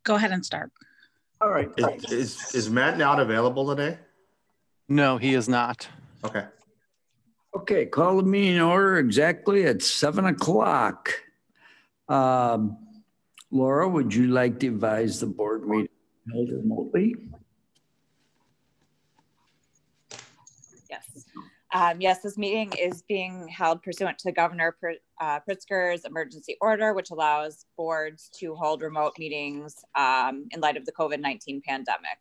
Go ahead and start. All right. Is Matt not available today? No, he is not. Okay. Okay, call the meeting order exactly at 7 o'clock. Laura, would you like to advise the board meeting held remotely? Yes. Yes, this meeting is being held pursuant to Governor Pritzker's emergency order, which allows boards to hold remote meetings in light of the COVID-19 pandemic.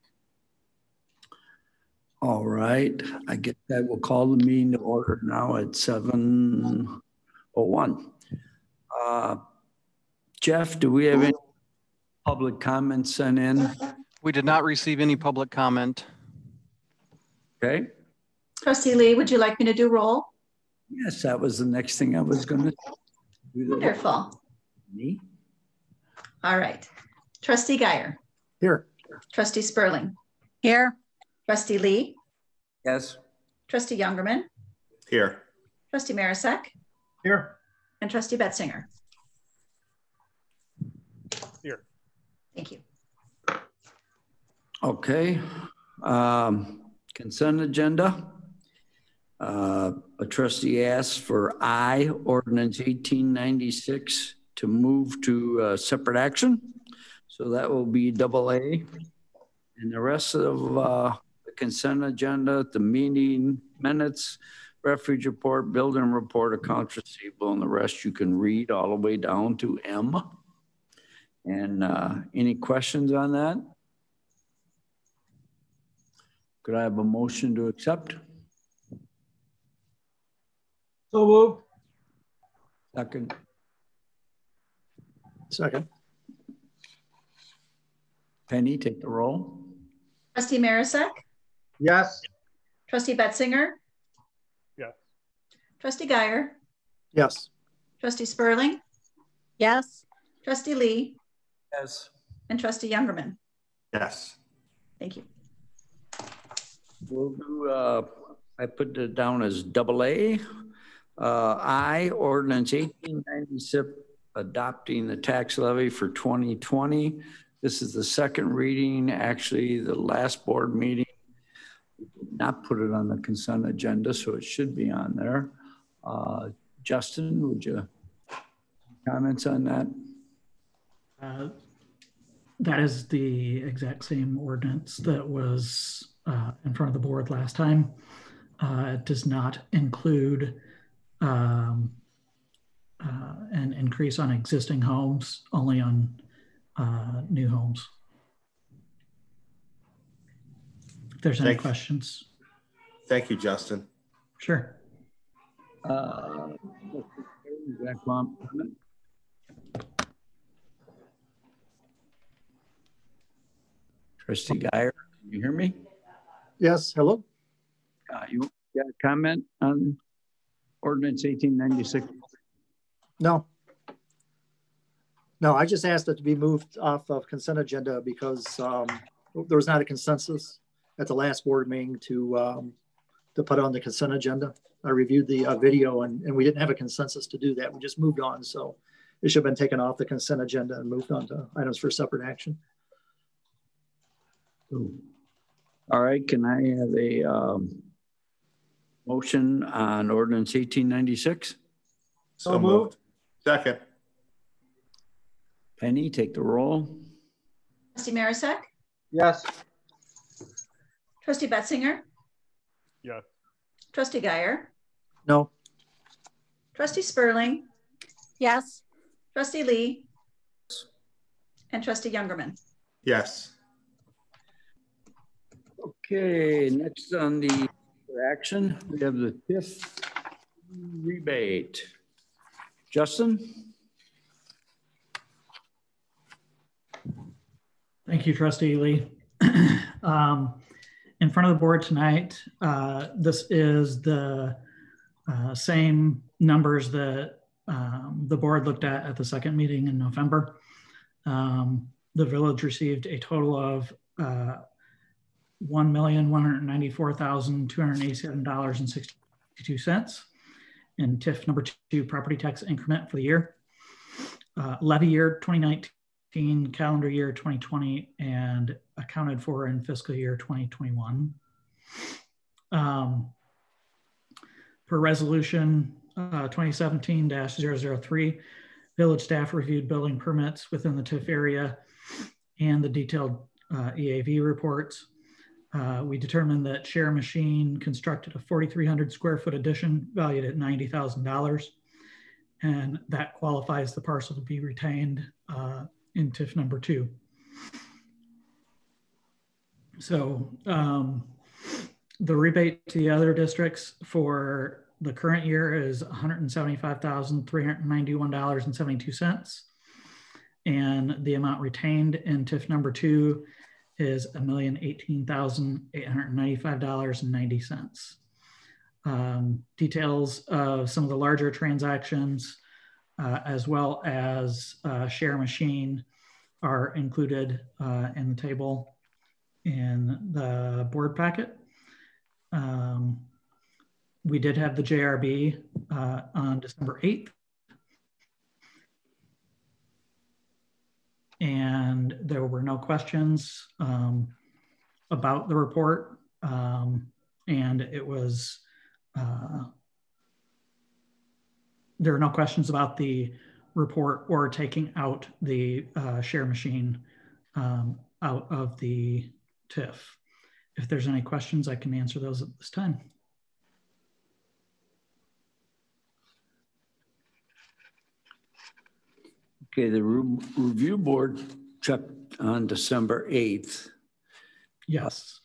All right, I guess I will call the meeting to order now at 7:01. Jeff, do we have any public comments sent in? We did not receive any public comment. Okay. Trustee Lee, would you like me to do roll? Yes, that was the next thing I was going to do. Wonderful. Me? All right. Trustee Geyer. Here. Trustee Sperling. Here. Trustee Lee. Yes. Trustee Youngerman. Here. Trustee Marisak. Here. And Trustee Betzinger. Here. Thank you. Okay. Consent agenda. A trustee asks for ordinance 1896 to move to separate action. So that will be AA. And the rest of the consent agenda, the meeting minutes, refuge report, building report, accounts receivable, and the rest you can read all the way down to M. And any questions on that? Could I have a motion to accept? So moved. Second. Second. Penny, take the roll. Trustee Marisak. Yes. Trustee Betzinger. Yes. Trustee Geyer. Yes. Trustee Sperling. Yes. Trustee Lee. Yes. And Trustee Youngerman. Yes. Thank you. We'll do, I put it down as AA. Ordinance 1896 adopting the tax levy for 2020. This is the second reading. Actually, the last board meeting, we did not put it on the consent agenda, so it should be on there. Justin, would you comments on that? That is the exact same ordinance that was in front of the board last time. It does not include an increase on existing homes, only on new homes. If there's any questions. Thank you, Justin. Sure. Trustee Geyer, can you hear me? Yes. Hello. You got a comment on ordinance 1896? No. No, I just asked it to be moved off of consent agenda because there was not a consensus at the last board meeting to put on the consent agenda. I reviewed the video and we didn't have a consensus to do that. We just moved on. So it should have been taken off the consent agenda and moved on to items for separate action. All right, can I have a motion on ordinance 1896? So moved. Second. Penny, take the roll. Trustee Marisak. Yes. Trustee Betzinger. Yes. Trustee Geyer. No. Trustee Sperling. Yes. Trustee Lee. And Trustee Youngerman. Yes. Okay, next on the action, we have the TIF rebate. Justin? Thank you, Trustee Lee. In front of the board tonight, this is the same numbers that the board looked at the second meeting in November. The village received a total of $1,194,287.62 in TIF number 2 property tax increment for the year. Levy year 2019 calendar year 2020 and accounted for in fiscal year 2021. Per resolution 2017-003, village staff reviewed building permits within the TIF area and the detailed EAV reports. We determined that Share Machine constructed a 4,300 square foot addition valued at $90,000, and that qualifies the parcel to be retained in TIF number 2. So the rebate to the other districts for the current year is $175,391.72. And the amount retained in TIF number 2 is $1,018,895.90. Details of some of the larger transactions, as well as Share Machine, are included in the table in the board packet. We did have the JRB on December 8th. And there were no questions about the report. And it was, there were no questions about the report or taking out the Share Machine out of the TIF. If there's any questions, I can answer those at this time. Okay, the review board checked on December 8th. Yes.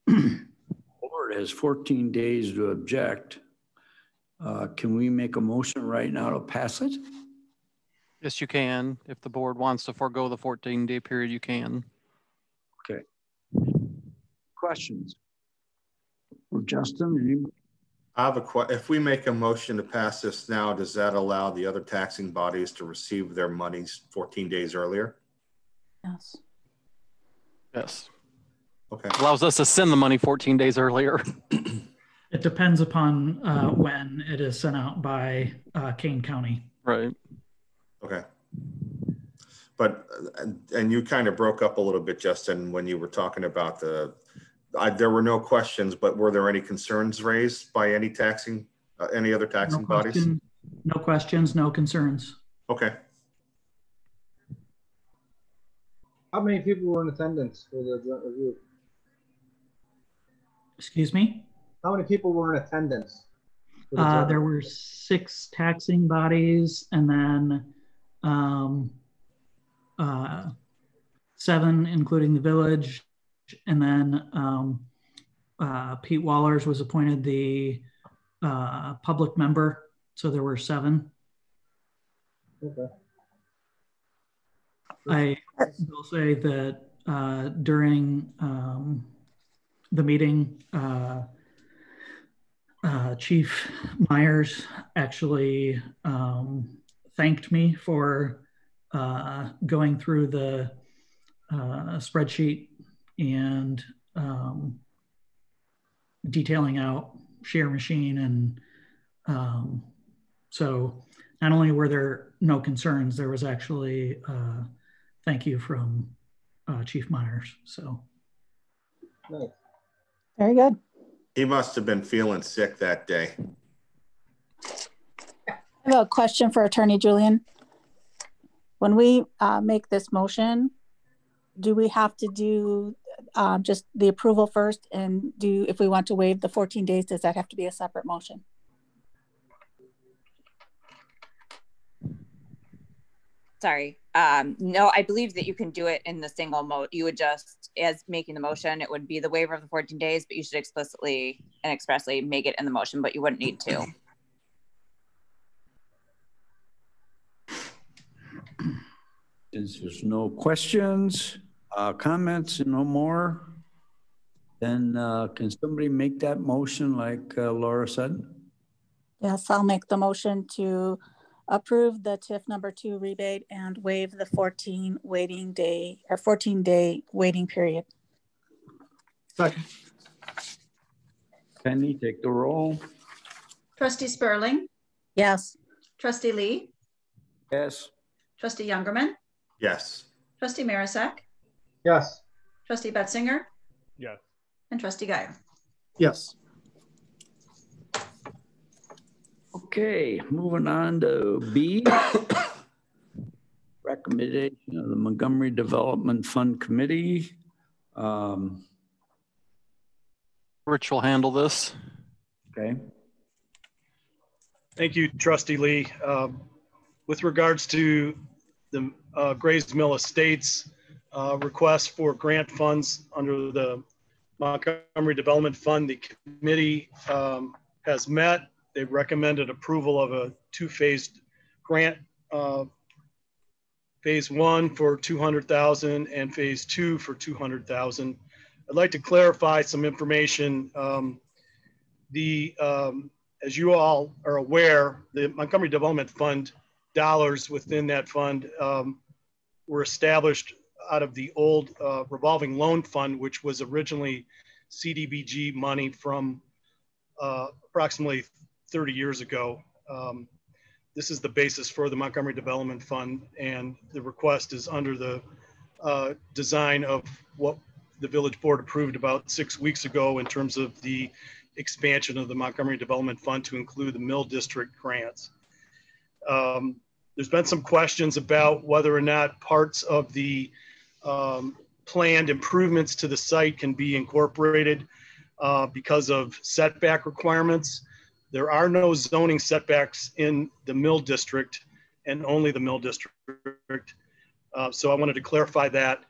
Board has 14 days to object. Can we make a motion right now to pass it? Yes, you can. If the board wants to forego the 14-day period, you can. Okay. Questions for Justin? I have a question. If we make a motion to pass this now, does that allow the other taxing bodies to receive their monies 14 days earlier? Yes. Yes. Okay. Allows us to send the money 14 days earlier. It depends upon when it is sent out by Kane County. Right. Okay. But, and you kind of broke up a little bit, Justin, when you were talking about there were no questions, but were there any concerns raised by any other taxing bodies? No questions, no concerns. Okay. How many people were in attendance for the joint review? Excuse me? How many people were in attendance? There were 6 taxing bodies and then 7, including the village. And then Pete Wallers was appointed the public member. So there were 7. Okay. I will say that during the meeting, Chief Myers actually thanked me for going through the spreadsheet and detailing out Share Machine. And so not only were there no concerns, there was actually thank you from Chief Myers. So Nice. Very good. He must have been feeling sick that day. I have a question for Attorney Julian. When we make this motion, do we have to do just the approval first, and if we want to waive the 14 days, does that have to be a separate motion? Sorry. No, I believe that you can do it in the single mode. You would just, as making the motion, it would be the waiver of the 14 days, but you should explicitly and expressly make it in the motion, but you wouldn't need to. Since there's no questions, comments, and no more, then can somebody make that motion like Laura said? Yes, I'll make the motion to approve the TIF number 2 rebate and waive the 14 day waiting period. Second. Penny, take the roll. Trustee Spurling, Yes. Trustee Lee, Yes. Trustee Youngerman, Yes. Trustee Marisak, Yes. Trustee Betzinger, Yes. and Trustee Guyer. Yes. Okay, moving on to B. Recommendation of the Montgomery Development Fund Committee. Rich will handle this. Okay. Thank you, Trustee Lee. With regards to the Grays Mill Estates request for grant funds under the Montgomery Development Fund, the committee has met. They've recommended approval of a two-phased grant, phase 1 for $200,000 and phase 2 for $200,000. I'd like to clarify some information. As you all are aware, the Montgomery Development Fund dollars within that fund were established out of the old revolving loan fund, which was originally CDBG money from approximately 30 years ago. This is the basis for the Montgomery Development Fund, and the request is under the design of what the village board approved about 6 weeks ago in terms of the expansion of the Montgomery Development Fund to include the Mill District grants. There's been some questions about whether or not parts of the planned improvements to the site can be incorporated because of setback requirements. There are no zoning setbacks in the Mill District and only the Mill District. So I wanted to clarify that.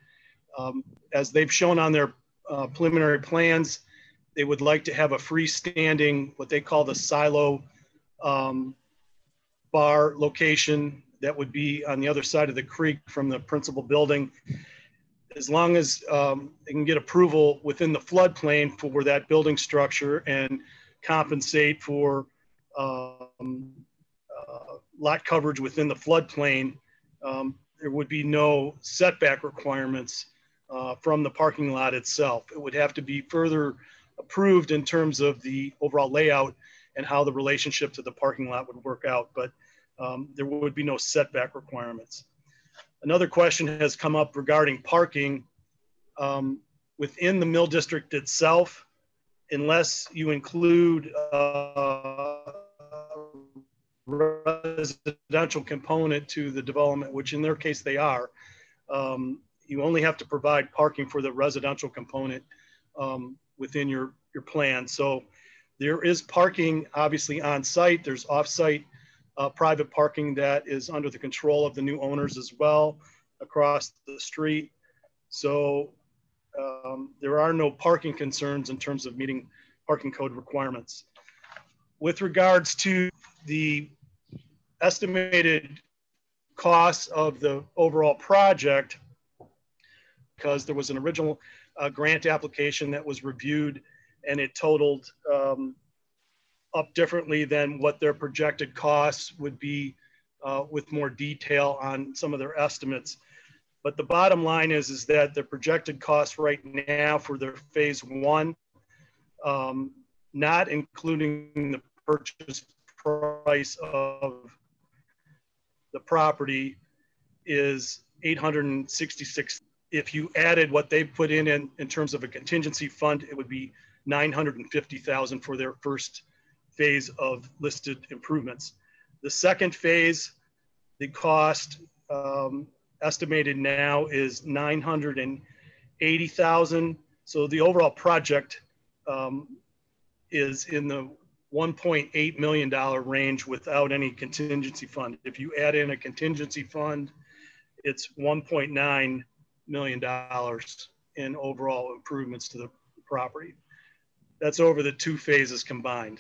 As they've shown on their preliminary plans, they would like to have a freestanding, what they call the silo bar location that would be on the other side of the creek from the principal building. As long as they can get approval within the floodplain for that building structure and compensate for lot coverage within the floodplain, there would be no setback requirements from the parking lot itself. It would have to be further approved in terms of the overall layout and how the relationship to the parking lot would work out, but there would be no setback requirements. Another question has come up regarding parking within the Mill District itself, unless you include residential component to the development, which in their case they are. You only have to provide parking for the residential component within your plan. So there is parking obviously on site. There's off-site private parking that is under the control of the new owners as well across the street. So there are no parking concerns in terms of meeting parking code requirements. With regards to the estimated costs of the overall project, because there was an original grant application that was reviewed and it totaled up differently than what their projected costs would be with more detail on some of their estimates. But the bottom line is that the projected cost right now for their phase 1, not including the purchase price of the property, is $866,000. If you added what they put in terms of a contingency fund, it would be $950,000 for their first phase of listed improvements. The second phase, the cost estimated now is $980,000. So the overall project is in the $1.8 million range without any contingency fund. If you add in a contingency fund, it's $1.9 million in overall improvements to the property. That's over the 2 phases combined.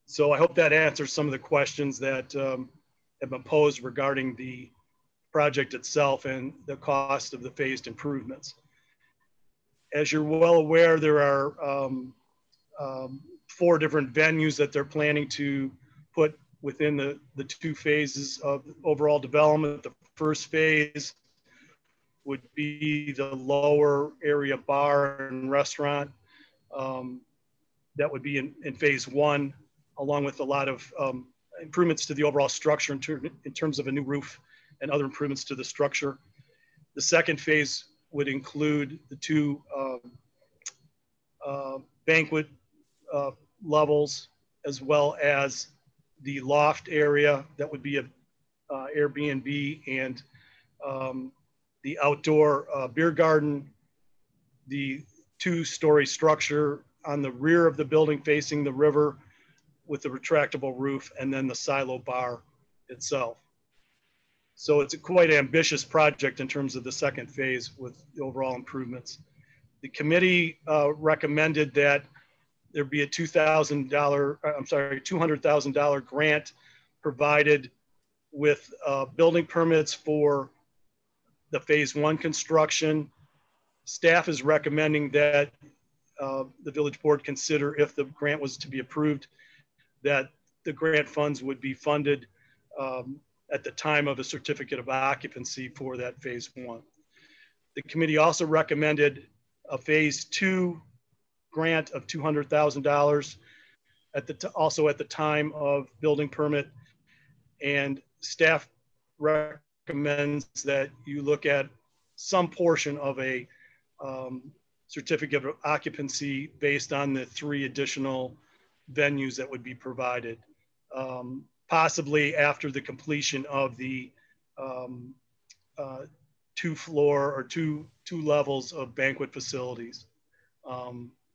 So I hope that answers some of the questions that have been posed regarding the project itself and the cost of the phased improvements. As you're well aware, there are 4 different venues that they're planning to put within the 2 phases of overall development. The first phase would be the lower area bar and restaurant. That would be in phase 1, along with a lot of improvements to the overall structure in terms of a new roof and other improvements to the structure. The second phase would include the two banquet levels, as well as the loft area that would be a Airbnb, and the outdoor beer garden, the two-story structure on the rear of the building facing the river with the retractable roof, and then the silo bar itself. So it's a quite ambitious project in terms of the second phase with the overall improvements. The committee recommended that there be a $200,000 grant provided with building permits for the phase one construction. Staff is recommending that the village board consider, if the grant was to be approved, that the grant funds would be funded at the time of a certificate of occupancy for that phase one. The committee also recommended a phase two grant of $200,000 also at the time of building permit, and staff recommends that you look at some portion of a certificate of occupancy based on the 3 additional venues that would be provided, possibly after the completion of the 2-floor or two levels of banquet facilities.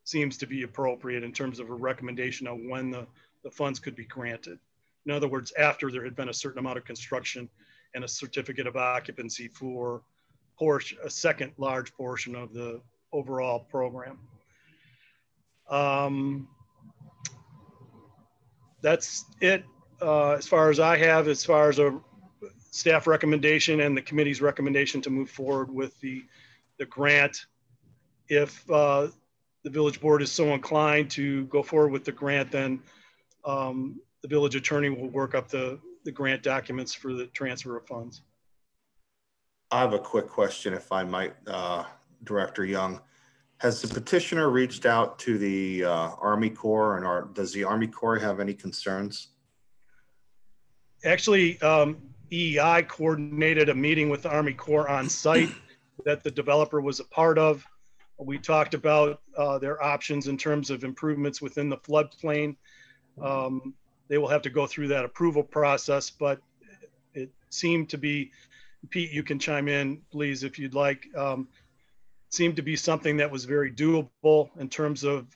Seems to be appropriate in terms of a recommendation of when the funds could be granted. In other words, after there had been a certain amount of construction and a certificate of occupancy for a second large portion of the overall program. That's it as far as I have, as far as a staff recommendation and the committee's recommendation to move forward with the grant. If the village board is so inclined to go forward with the grant, then the village attorney will work up the grant documents for the transfer of funds. I have a quick question, if I might, Director Young. Has the petitioner reached out to the Army Corps, and does the Army Corps have any concerns? Actually, EEI coordinated a meeting with the Army Corps on site that the developer was a part of. We talked about their options in terms of improvements within the floodplain. They will have to go through that approval process, but it seemed to be, Pete, you can chime in, please, if you'd like. Seemed to be something that was very doable in terms of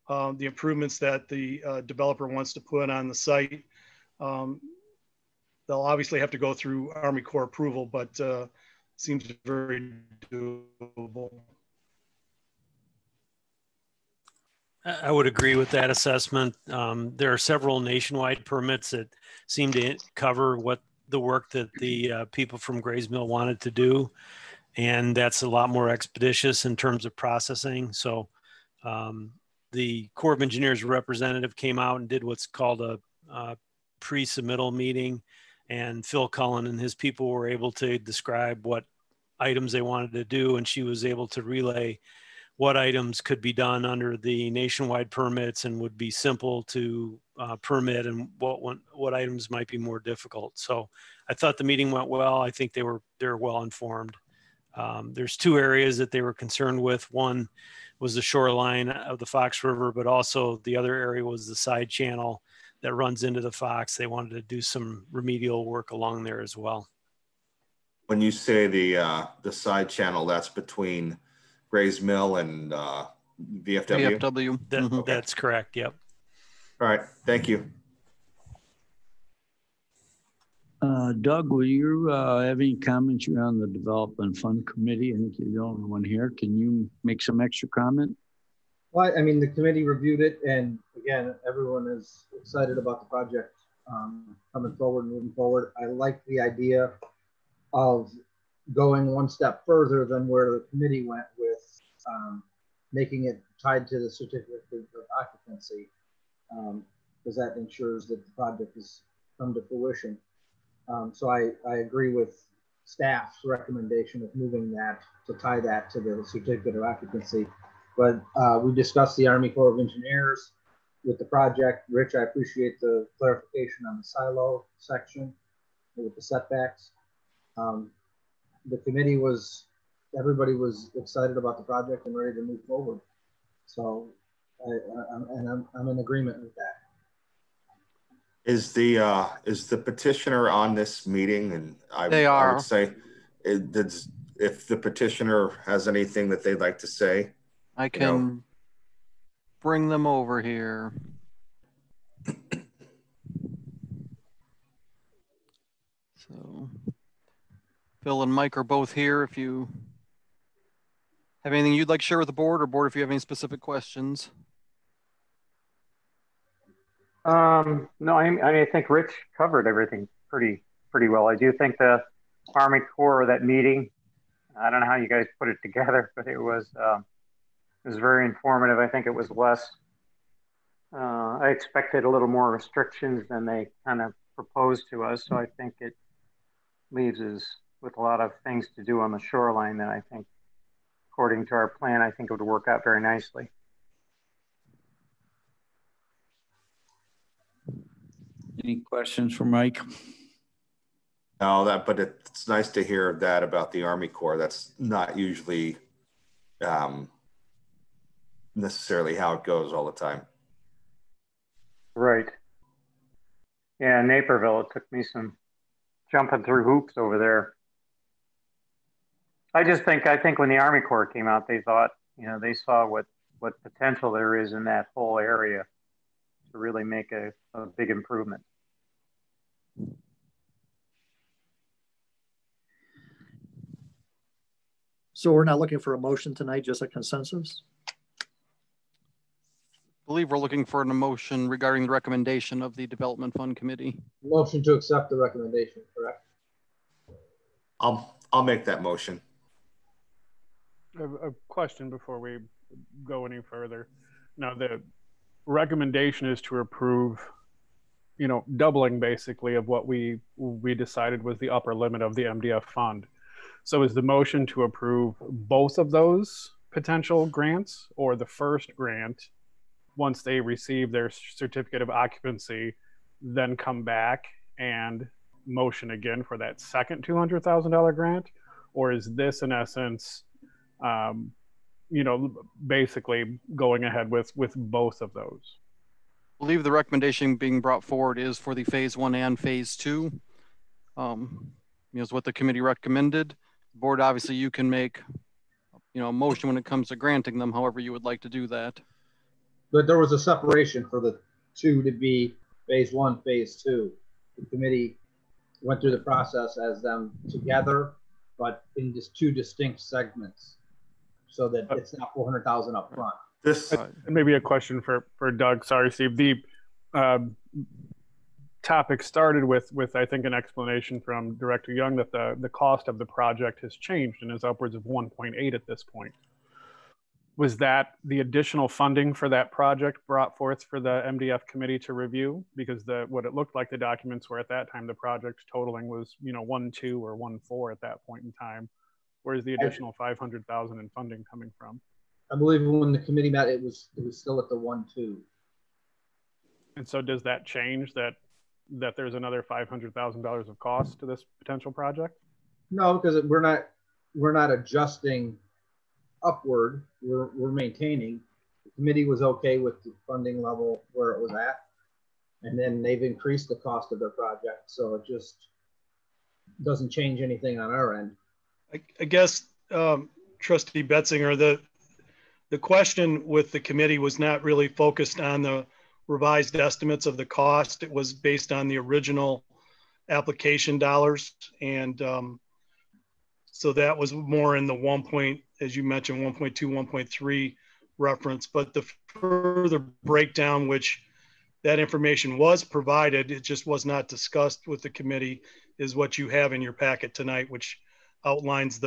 the improvements that the developer wants to put on the site. They'll obviously have to go through Army Corps approval, but seems very doable. I would agree with that assessment. There are several nationwide permits that seem to cover what the work that the people from Gray's Mill wanted to do. And that's a lot more expeditious in terms of processing. So the Corps of Engineers representative came out and did what's called a pre-submittal meeting. And Phil Cullen and his people were able to describe what items they wanted to do. And she was able to relay what items could be done under the nationwide permits and would be simple to permit, and what items might be more difficult. So I thought the meeting went well. I think they're well informed. There's 2 areas that they were concerned with. One was the shoreline of the Fox River, but also the other area was the side channel that runs into the Fox. They wanted to do some remedial work along there as well. When you say the side channel, that's between Gray's Mill and VFW? VFW. That's correct, yep. All right, thank you. Doug, will you have any comments? You're on the Development Fund Committee. I think you're the only one here. Can you make some extra comment? Well, I mean, the committee reviewed it, and again, everyone is excited about the project coming forward, moving forward. I like the idea of going one step further than where the committee went with making it tied to the certificate of occupancy, because that ensures that the project has come to fruition. So I agree with staff's recommendation of moving that to tie that to the certificate of occupancy. But we discussed the Army Corps of Engineers with the project. Rich, I appreciate the clarification on the silo section with the setbacks. The committee everybody was excited about the project and ready to move forward. So I'm in agreement with that. Is the petitioner on this meeting? And They I are. would say, if the petitioner has anything that they'd like to say, I can bring them over here. So Phil and Mike are both here. If you have anything you'd like to share with the board, or board, if you have any specific questions. No, I think Rich covered everything pretty well. I do think the Army Corps, that meeting, I don't know how you guys put it together, but it was very informative. I think it was less. I expected a little more restrictions than they kind of proposed to us. So I think it leaves us with a lot of things to do on the shoreline that I think, according to our plan, I think it would work out very nicely. Any questions for Mike? No, but it's nice to hear that about the Army Corps. That's not usually necessarily how it goes all the time. Right. Yeah, in Naperville, it took me some jumping through hoops over there. I think when the Army Corps came out, they thought, they saw what potential there is in that whole area to really make a big improvement. So we're not looking for a motion tonight, just a consensus? I believe we're looking for an motion regarding the recommendation of the Development Fund Committee. Motion to accept the recommendation, correct? I'll make that motion. A question before we go any further. Now, the recommendation is to approve, doubling basically of what we decided was the upper limit of the MDF fund. So is the motion to approve both of those potential grants, or the first grant, once they receive their certificate of occupancy, then come back and motion again for that second $200,000 grant? Or is this in essence, basically going ahead with both of those? I believe the recommendation being brought forward is for the phase 1 and phase 2. Is what the committee recommended. Board, obviously you can make, a motion when it comes to granting them, however you would like to do that. But there was a separation for the two to be phase 1, phase 2. The committee went through the process as them together, but in just two distinct segments, so that it's not $400,000 up front. This maybe a question for Doug. Sorry, Steve. The topic started with I think an explanation from Director Young that the cost of the project has changed and is upwards of 1.8 at this point. Was that the additional funding for that project brought forth for the MDF committee to review? Because what it looked like the documents were at that time, the project totaling was 1.2 or 1.4 at that point in time. Where's the additional 500,000 in funding coming from? I believe when the committee met, it was still at the 1.2. And so does that change that there's another $500,000 of cost to this potential project? No, because we're not adjusting upward. We're maintaining. The committee was okay with the funding level where it was at, and then they've increased the cost of their project, so it just doesn't change anything on our end. I guess, Trustee Betzinger, the question with the committee was not really focused on the revised estimates of the cost. It was based on the original application dollars. And so that was more in the as you mentioned, 1.2, 1.3 reference. But the further breakdown, which that information was provided, it just was not discussed with the committee, is what you have in your packet tonight, which outlines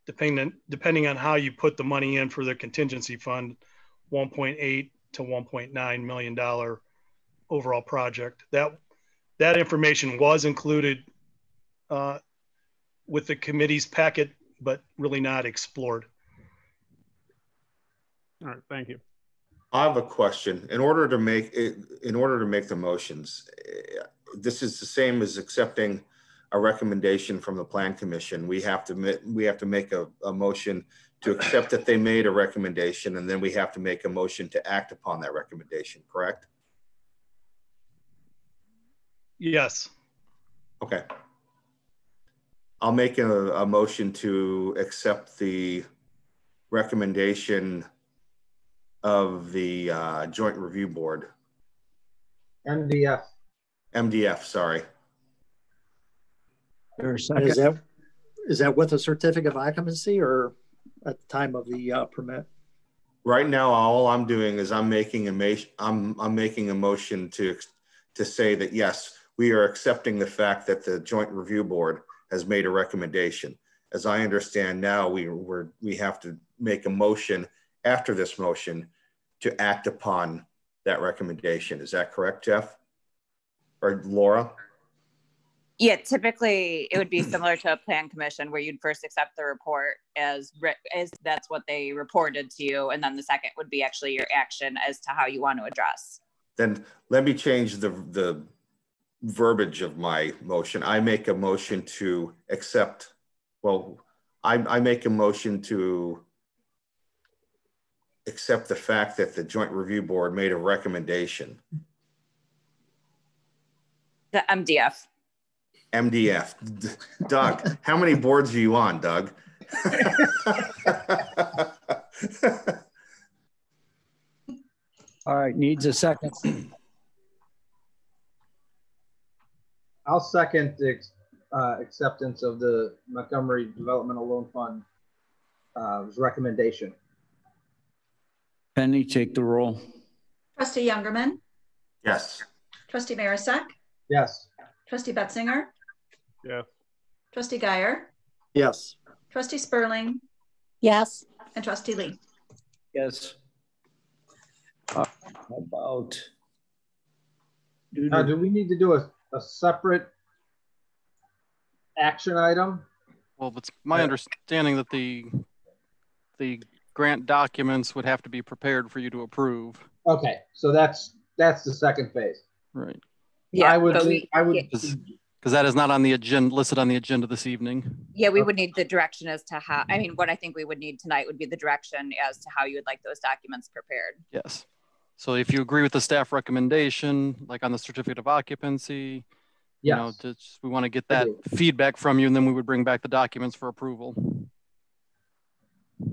depending on how you put the money in for the contingency fund, $1.8 to $1.9 million overall project. That information was included with the committee's packet, but really not explored. All right, thank you. I have a question. In order to make the motions, this is the same as accepting a recommendation from the Plan Commission. We have to make a motion to accept that they made a recommendation, and then we have to make a motion to act upon that recommendation, correct? Yes. Okay. I'll make a motion to accept the recommendation of the Joint Review Board. MDF, sorry. Is that with a certificate of occupancy or at the time of the permit? Right now, all I'm doing is I'm making a motion to say that yes, we are accepting the fact that the Joint Review Board has made a recommendation. As I understand now, we have to make a motion after this motion to act upon that recommendation. Is that correct, Jeff? Or Laura? Yeah, typically it would be similar to a Plan Commission where you'd first accept the report as that's what they reported to you. And then the second would be actually your action as to how you want to address. Then let me change the verbiage of my motion. I make a motion to accept, I make a motion to accept the fact that the Joint Review Board made a recommendation. The MDF. MDF. Doug, how many boards are you on, Doug? All right, needs a second. I'll second the acceptance of the Montgomery Developmental Loan Fund's recommendation. Penny, take the roll. Trustee Youngerman. Yes. Trustee Marisak. Yes. Trustee Betzinger. Yes. Trustee Guyer. Yes. Trustee Spurling. Yes. And Trustee Lee. Yes. How about? Do we need to do a separate action item? Well, it's my understanding that the grant documents would have to be prepared for you to approve. Okay, so that's the second phase. Right. Yeah, I would because that is not on the agenda, listed on the agenda this evening. Yeah, we would need the direction as to how, I mean, what I think we would need tonight would be the direction as to how you would like those documents prepared. Yes. So if you agree with the staff recommendation, like on the certificate of occupancy, you know, we want to get that feedback from you, and then we would bring back the documents for approval.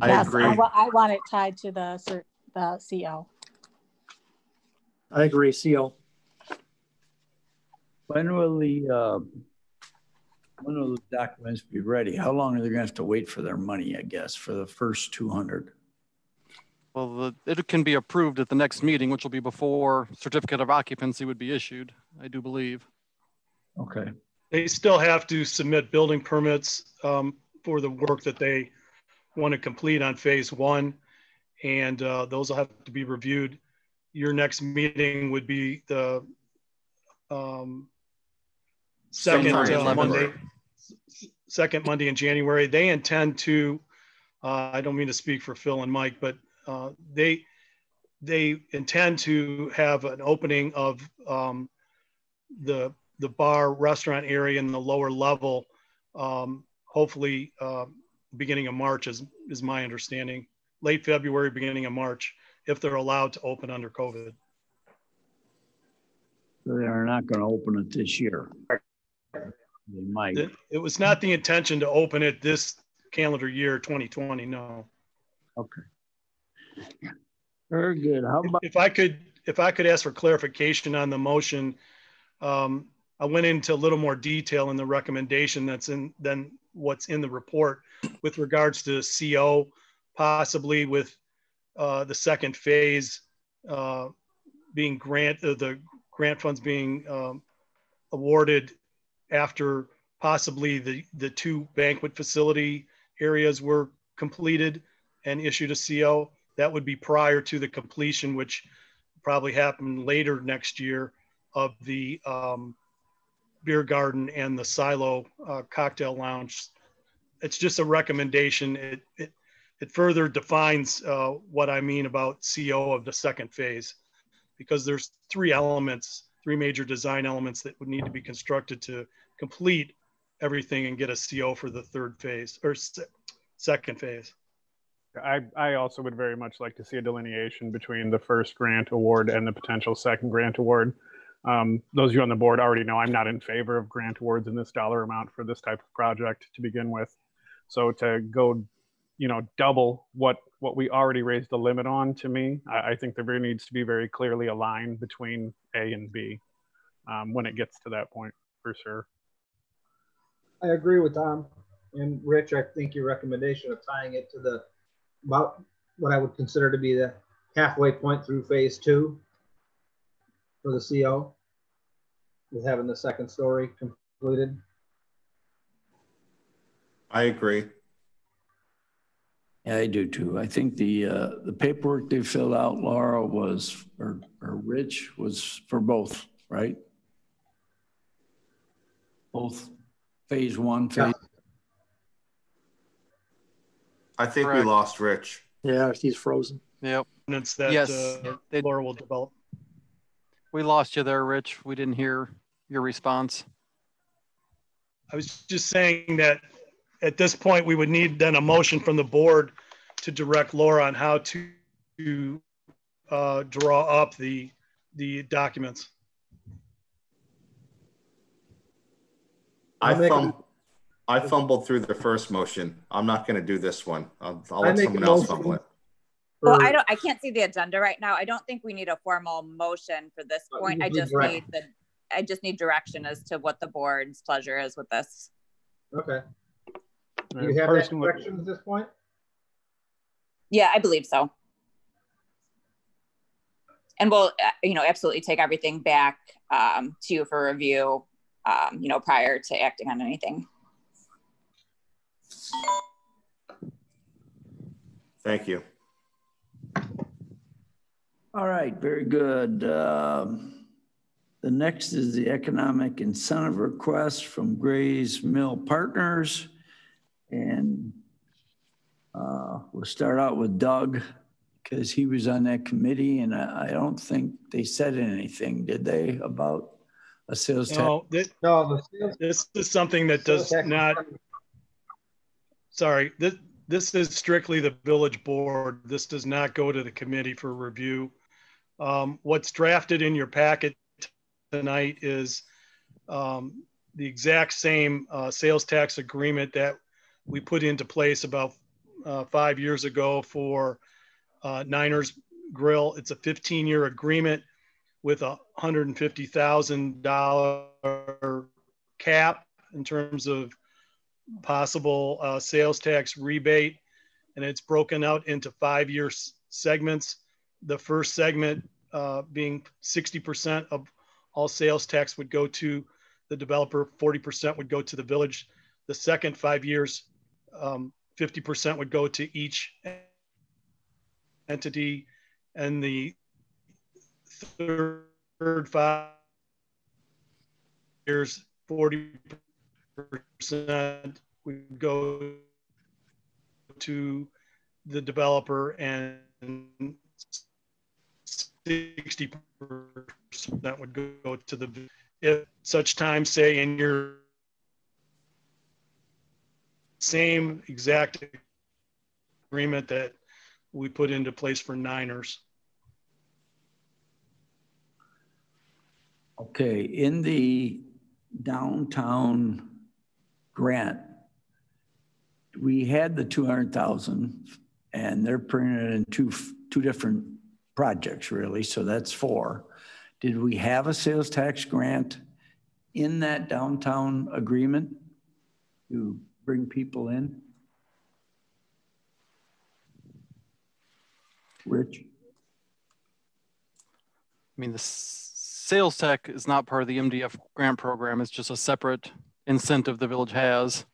I agree. I want it tied to the CO. I agree, CO. When will the documents be ready? How long are they going to have to wait for their money, I guess, for the first 200? Well, it can be approved at the next meeting, which will be before certificate of occupancy would be issued, I do believe. Okay. They still have to submit building permits for the work that they want to complete on phase one. And those will have to be reviewed. Your next meeting would be the second Monday in January. They intend to, I don't mean to speak for Phil and Mike, but they intend to have an opening of the bar restaurant area in the lower level, hopefully beginning of March is my understanding. Late February, beginning of March, if they're allowed to open under COVID. So they're not going to open it this year. They might. It was not the intention to open it this calendar year, 2020, no. Okay. Very good. How about if I could ask for clarification on the motion, I went into a little more detail in the recommendation than what's in the report with regards to CO, possibly with the second phase being the grant funds being awarded after possibly the two banquet facility areas were completed and issued a CO. That would be prior to the completion, which probably happen later next year, of the beer garden and the silo cocktail lounge. It's just a recommendation. It further defines what I mean about CO of the second phase, because there's three major design elements that would need to be constructed to complete everything and get a CO for the third phase or second phase. I also would very much like to see a delineation between the first grant award and the potential second grant award. Those of you on the board already know I'm not in favor of grant awards in this dollar amount for this type of project to begin with. So to go, double what we already raised the limit on, to me, I think there needs to be very clearly a line between A and B when it gets to that point, for sure. I agree with Tom and Rich. I think your recommendation of tying it to about what I would consider to be the halfway point through phase 2 for the CO, with having the second story completed. I agree. Yeah, I do too. I think the paperwork they filled out, Laura, was, or Rich, was for both, right? Both phase 1, phase. Yeah. I think Correct. we lost Rich. Yeah, he's frozen. Yep. And it's that Yes, Laura will develop. We lost you there, Rich. We didn't hear your response. I was just saying that at this point, we would need then a motion from the board to direct Laura on how to draw up the documents. I fumbled through the first motion. I'm not going to do this one. I'll let someone else fumble it. Well, I can't see the agenda right now. I don't think we need a formal motion for this point. I just need direction as to what the board's pleasure is with this. Okay. Do you have that direction at this point? Yeah, I believe so. And we'll, absolutely take everything back to you for review, prior to acting on anything. Thank you. All right, very good. The next is the economic incentive request from Gray's Mill Partners. And we'll start out with Doug, because he was on that committee, and I don't think they said anything, did they, about a sales tax? No, this is something that does not, sorry, this is strictly the village board. This does not go to the committee for review. What's drafted in your packet tonight is the exact same sales tax agreement that we put into place about 5 years ago for Niners Grill. It's a 15-year agreement with a $150,000 cap in terms of possible sales tax rebate, and it's broken out into 5-year segments. The first segment being 60% of all sales tax would go to the developer, 40% would go to the village. The second 5 years, 50% would go to each entity, and the third 5 years, 40% would go to the developer, and 60% would go to the, if such time, say, in your same exact agreement that we put into place for Niners. Okay, in the downtown grant, we had the 200,000, and they're printed in two different projects, really. So that's 4. Did we have a sales tax grant in that downtown agreement to bring people in? Rich? I mean, the sales tax is not part of the MDF grant program. It's just a separate incentive the village has.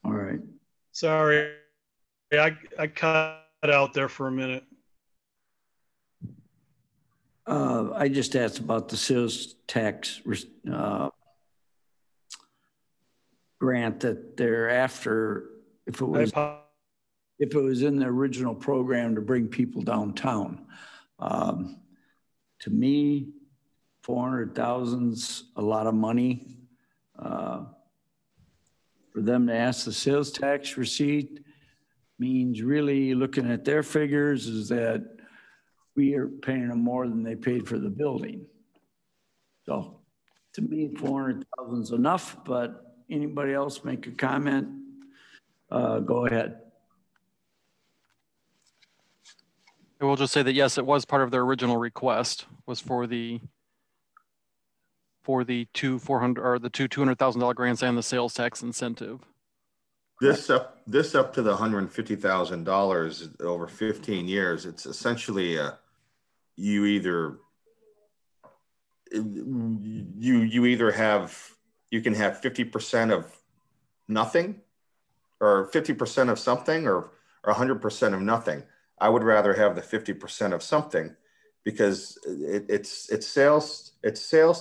All right. Sorry, I cut out there for a minute. I just asked about the sales tax grant that they're after, if it was in the original program to bring people downtown. To me, 400,000's a lot of money. For them to ask the sales tax receipt means really looking at their figures is that we are paying them more than they paid for the building. So to me, 400,000 is enough, but anybody else make a comment? Go ahead. I will just say that yes, it was part of their original request, was for the two $200,000 grants and the sales tax incentive. This up to the $150,000 over 15 years. It's essentially you either you can have 50% of nothing, or 50% of something, or 100% of nothing. I would rather have the 50% of something, because it's sales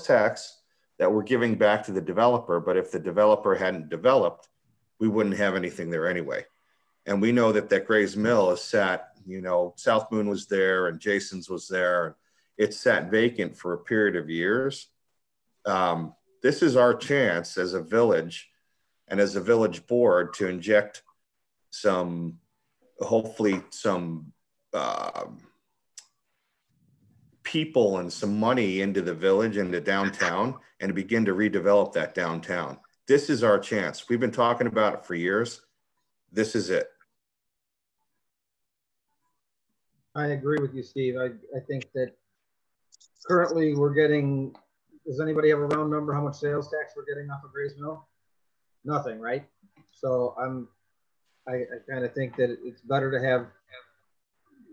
tax that we're giving back to the developer. But if the developer hadn't developed, we wouldn't have anything there anyway. And we know that Gray's Mill is sat, you know, South Moon was there and Jason's was there. It's sat vacant for a period of years. This is our chance as a village and as a village board to inject hopefully some people and some money into the village, into downtown, and to begin to redevelop that downtown. This is our chance. We've been talking about it for years. This is it. I agree with you, Steve. I think that currently we're getting, does anybody have a round number how much sales tax we're getting off of Gray's Mill? Nothing, right? So I kind of think that it's better to have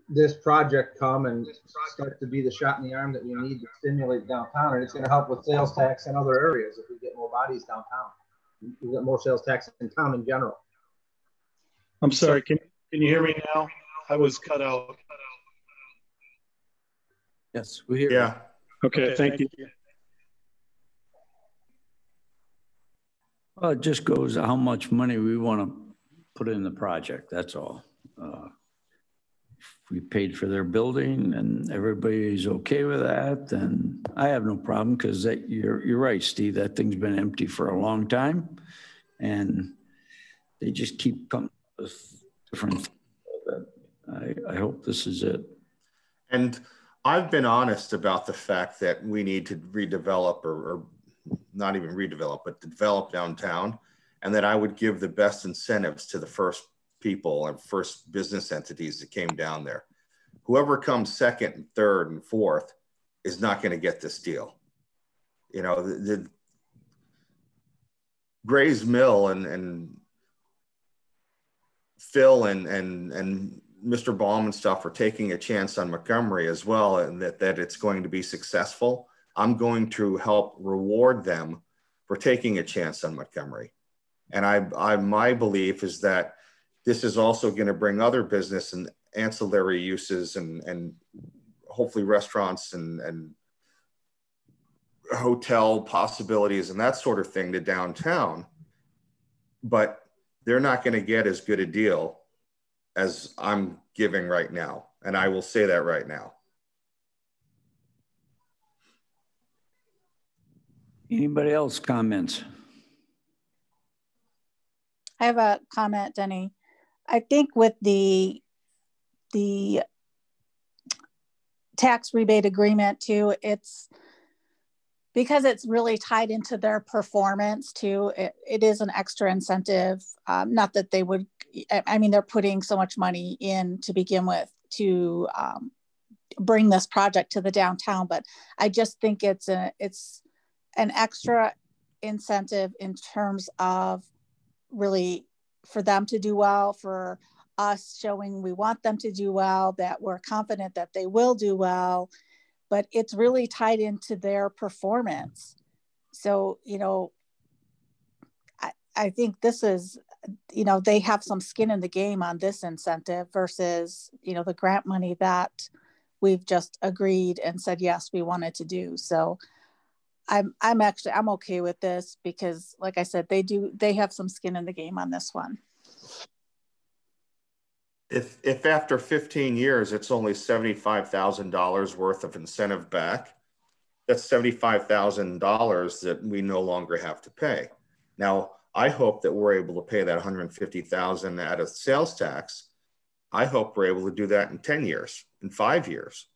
this project come and start to be the shot in the arm that we need to stimulate downtown. And it's going to help with sales tax in other areas if we get more bodies downtown. We get more sales tax in town in general. I'm sorry, can you hear me now? I was cut out. Yes, we hear Yeah. you. Okay, thank you. Well, it just goes to how much money we want to put in the project. That's all. If we paid for their building and everybody's okay with that, then I have no problem, because you're right, Steve. That thing's been empty for a long time, and they just keep coming up with different. I hope this is it. And I've been honest about the fact that we need to redevelop, or not even redevelop, but develop downtown, and that I would give the best incentives to the first people and first business entities that came down there. Whoever comes second and third and fourth is not going to get this deal. You know, the Gray's Mill and Phil and Mr. Baum and stuff are taking a chance on Montgomery as well, and that it's going to be successful. I'm going to help reward them for taking a chance on Montgomery. And my belief is that this is also going to bring other business and ancillary uses and hopefully restaurants and hotel possibilities and that sort of thing to downtown. But they're not going to get as good a deal as I'm giving right now. And I will say that right now. Anybody else comments? I have a comment, Denny. I think with the tax rebate agreement too, it's because it's really tied into their performance too. It is an extra incentive. Not that they would, I mean, they're putting so much money in to begin with to bring this project to the downtown, but I just think it's an extra incentive in terms of really for them to do well, for us showing we want them to do well, that we're confident that they will do well, but it's really tied into their performance. So, you know, I think this is, you know, they have some skin in the game on this incentive versus, you know, the grant money that we've just agreed and said, yes, we wanted to do. So I'm okay with this because like I said, they have some skin in the game on this one. If after 15 years, it's only $75,000 worth of incentive back, that's $75,000 that we no longer have to pay. Now, I hope that we're able to pay that $150,000 out of sales tax. I hope we're able to do that in 10 years, in 5 years.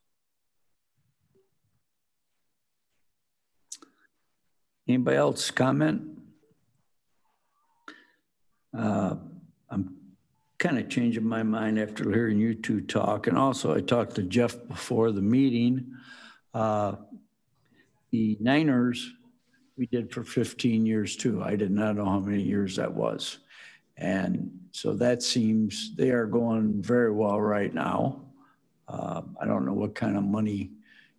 Anybody else comment? I'm kind of changing my mind after hearing you two talk. And also I talked to Jeff before the meeting. The Niners, we did for 15 years too. I did not know how many years that was. And so that seems, they are going very well right now. I don't know what kind of money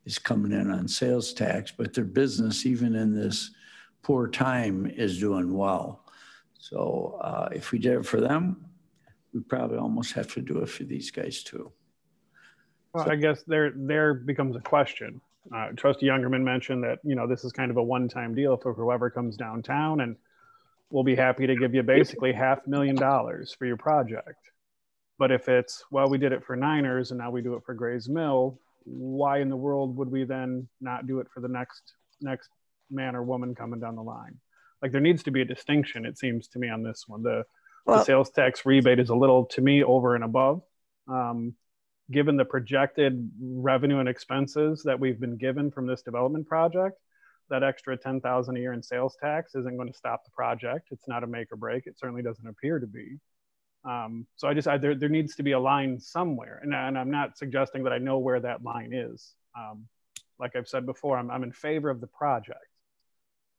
is coming in on sales tax, but their business, even in this poor time, is doing well. So if we did it for them, we probably almost have to do it for these guys too. Well, So, I guess there becomes a question. Trustee Youngerman mentioned that, you know, this is kind of a one-time deal for whoever comes downtown, and we'll be happy to give you basically $500,000 for your project. But if it's, well, we did it for Niners and now we do it for Gray's Mill, why in the world would we then not do it for the next man or woman coming down the line? Like, there needs to be a distinction, it seems to me, on this one. The sales tax rebate is a little, to me, over and above. Given the projected revenue and expenses that we've been given from this development project, that extra $10,000 a year in sales tax isn't going to stop the project. It's not a make or break. It certainly doesn't appear to be. So there needs to be a line somewhere. And I'm not suggesting that I know where that line is. Like I've said before, I'm in favor of the project.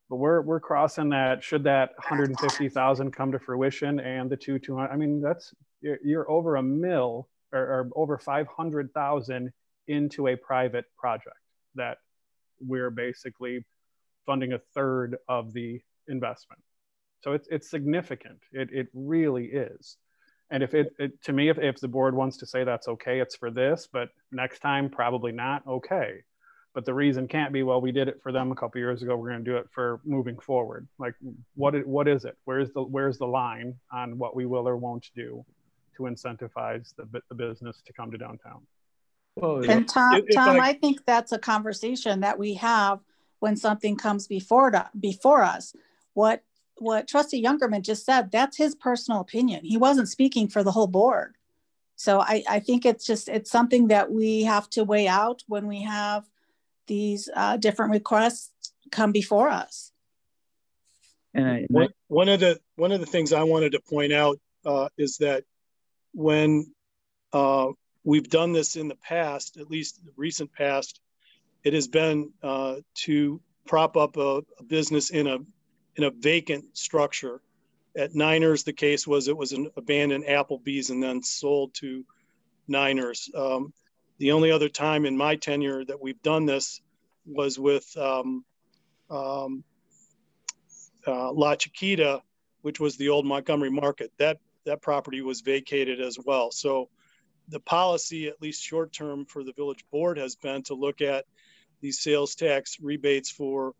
But we're crossing that, should that 150,000 come to fruition and the 200, I mean, you're over $1 million or over 500,000 into a private project that we're basically funding a third of the investment. So it's significant. It really is. And if to me, if the board wants to say that's okay, it's for this, but next time, probably not, okay. But the reason can't be, well, we did it for them a couple years ago, we're going to do it for moving forward. Like, what is it? Where's the line on what we will or won't do to incentivize the business to come to downtown? Well, and Tom, I think that's a conversation that we have when something comes before us. What Trustee Youngerman just said, that's his personal opinion. He wasn't speaking for the whole board. So I think it's something that we have to weigh out when we have these different requests come before us. And one of the things I wanted to point out is that when we've done this in the past, at least the recent past, it has been to prop up a business in a vacant structure. At Niners, the case was it was an abandoned Applebee's and then sold to Niners. The only other time in my tenure that we've done this was with La Chiquita, which was the old Montgomery Market. That property was vacated as well. So the policy, at least short term, for the village board has been to look at these sales tax rebates for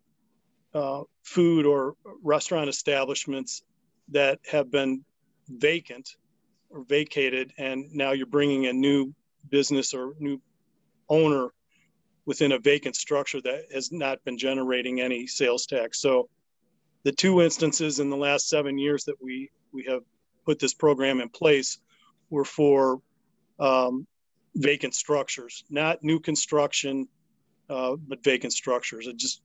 food or restaurant establishments that have been vacant or vacated, and now you're bringing a new business or new owner within a vacant structure that has not been generating any sales tax. So the two instances in the last 7 years that we have put this program in place were for vacant structures, not new construction, but vacant structures. I just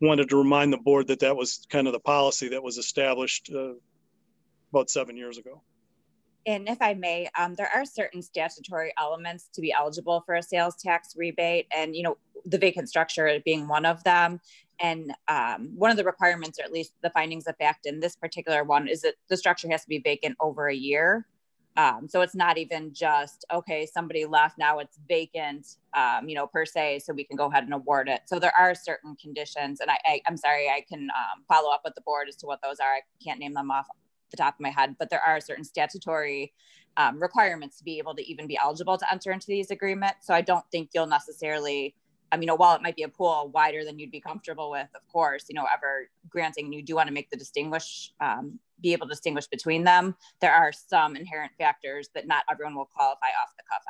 wanted to remind the board that that was kind of the policy that was established about 7 years ago. And if I may, there are certain statutory elements to be eligible for a sales tax rebate, and the vacant structure being one of them. And one of the requirements, or at least the findings of fact in this particular one, is that the structure has to be vacant over a year. So it's not even just, okay, somebody left, now it's vacant, per se, so we can go ahead and award it. So there are certain conditions, and I'm sorry, I can follow up with the board as to what those are. I can't name them off the top of my head, but there are certain statutory requirements to be able to even be eligible to enter into these agreements. So I don't think you'll necessarily, while it might be a pool wider than you'd be comfortable with, of course, ever granting, you do want to make the be able to distinguish between them. There are some inherent factors that not everyone will qualify off the cuff